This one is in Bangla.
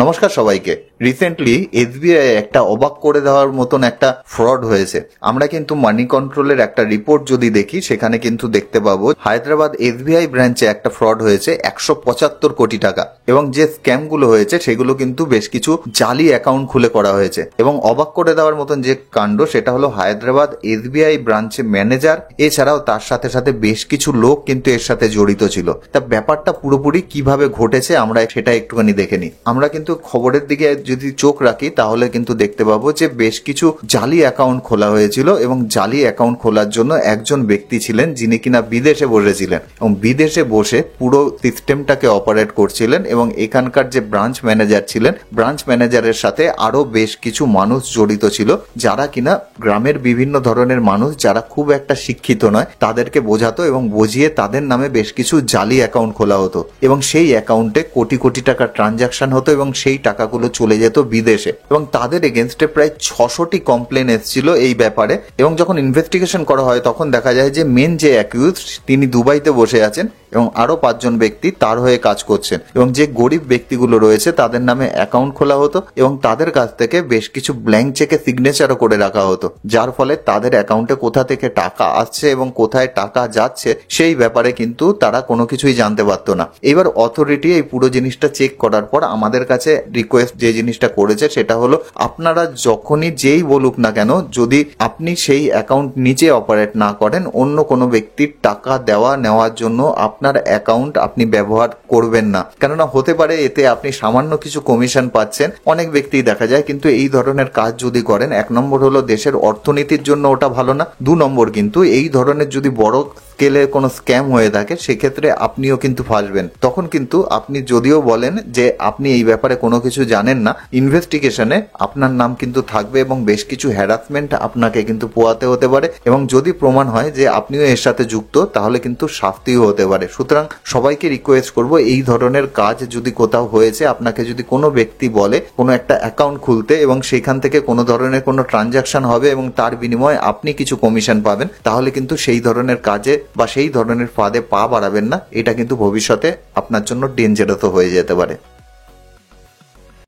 নমস্কার সবাইকে। রিসেন্টলি এসবিআই একটা অবাক করে দেওয়ার মতন একটা ফ্রড হয়েছে। আমরা কিন্তু মানি কন্ট্রোলের একটা রিপোর্ট যদি দেখি সেখানে কিন্তু দেখতে পাবো হায়দ্রাবাদ এসবিআই ব্রাঞ্চে একটা ফ্রড হয়েছে 175 কোটি টাকা, এবং যে স্ক্যাম গুলো হয়েছে সেগুলো কিন্তু বেশ কিছু জালি অ্যাকাউন্ট খুলে করা হয়েছে। এবং অবাক করে দেওয়ার মতন যে কাণ্ড সেটা হলো হায়দ্রাবাদ এসবিআই ব্রাঞ্চে ম্যানেজার এছাড়াও তার সাথে সাথে বেশ কিছু লোক কিন্তু এর সাথে জড়িত ছিল। তা ব্যাপারটা পুরোপুরি কিভাবে ঘটেছে আমরা সেটা একটুখানি দেখে নিই। আমরা কিন্তু খবরের দিকে যদি চোখ রাখি তাহলে কিন্তু দেখতে পাবো যে বেশ কিছু জালি অ্যাকাউন্ট খোলা হয়েছিল, এবং জালি অ্যাকাউন্ট খোলার জন্য একজন ব্যক্তি ছিলেন যিনি কিনা বিদেশে বসেছিলেন এবং বিদেশে বসে পুরো সিস্টেমটাকে অপারেট করছিলেন। এবং এখানকার যে ব্রাঞ্চ ম্যানেজার ছিলেন, ব্রাঞ্চ ম্যানেজারের সাথে আরো বেশ কিছু মানুষ জড়িত ছিল যারা কিনা গ্রামের বিভিন্ন ধরনের মানুষ যারা খুব একটা শিক্ষিত নয় তাদেরকে বোঝাতো এবং বুঝিয়ে তাদের নামে বেশ কিছু জালি অ্যাকাউন্ট খোলা হতো, এবং সেই অ্যাকাউন্টে কোটি কোটি টাকা ট্রানজাকশন হতো এবং সেই টাকাগুলো চলে যেত বিদেশে। এবং তাদের এগেনস্টে প্রায় 600টি কমপ্লেন এসেছিল এই ব্যাপারে। এবং যখন ইনভেস্টিগেশন করা হয় তখন দেখা যায় যে মেন যে অ্যাকিউজ তিনি দুবাইতে বসে আছেন এবং আরো 5 জন ব্যক্তি তার হয়ে কাজ করছেন। এবং যে গরিব ব্যক্তিগুলো রয়েছে তাদের নামে অ্যাকাউন্ট খোলা হতো এবং তাদের কাছ থেকে বেশ কিছু ব্ল্যাঙ্ক চেকে সিগনেচারও করে রাখা হতো, যার ফলে তাদের অ্যাকাউন্টে কোথা থেকে টাকা আসছে এবং কোথায় টাকা যাচ্ছে সেই ব্যাপারে কিন্তু তারা কোনো কিছুই জানতে পারতো না। এবার অথরিটি এই পুরো জিনিসটা চেক করার পর আমাদের কাছে রিকোয়েস্ট যে জিনিসটা করেছে সেটা হলো আপনারা যখনই যেই বলুক না কেন, যদি আপনি সেই অ্যাকাউন্ট নিজে অপারেট না করেন, অন্য কোনো ব্যক্তির টাকা দেওয়া নেওয়ার জন্য আপনার অ্যাকাউন্ট আপনি ব্যবহার করবেন না। কেননা হতে পারে এতে আপনি সামান্য কিছু কমিশন পাচ্ছেন, অনেক ব্যক্তি দেখা যায়, কিন্তু এই ধরনের কাজ যদি করেন, 1 নম্বর হলো দেশের অর্থনীতির জন্য ওটা ভালো না, 2 নম্বর কিন্তু এই ধরনের যদি বড় স্কেলে কোনো স্ক্যাম হয়ে থাকে সেক্ষেত্রে আপনিও কিন্তু ফাঁসবেন। তখন কিন্তু আপনি যদিও বলেন যে আপনি এই ব্যাপারে কোনো কিছু জানেন না, ইনভেস্টিগেশনে আপনার নাম কিন্তু থাকবে এবং বেশ কিছু হ্যারাসমেন্ট আপনাকে কিন্তু পোয়াতে হতে পারে, এবং যদি প্রমাণ হয় যে আপনিও এর সাথে যুক্ত তাহলে কিন্তু শাস্তিও হতে পারে। সুতরাং সবাইকে রিকোয়েস্ট করব, এই ধরনের কাজ যদি কোথাও হয়েছে, আপনাকে যদি কোনো ব্যক্তি বলে কোনো একটা অ্যাকাউন্ট খুলতে এবং সেখান থেকে কোনো ধরনের কোনো ট্রানজাকশন হবে এবং তার বিনিময়ে আপনি কিছু কমিশন পাবেন, তাহলে কিন্তু সেই ধরনের কাজে বা সেই ধরনের ফাঁদে পা বাড়াবেন না। এটা কিন্তু ভবিষ্যতে আপনার জন্য ডেঞ্জারাসও হয়ে যেতে পারে।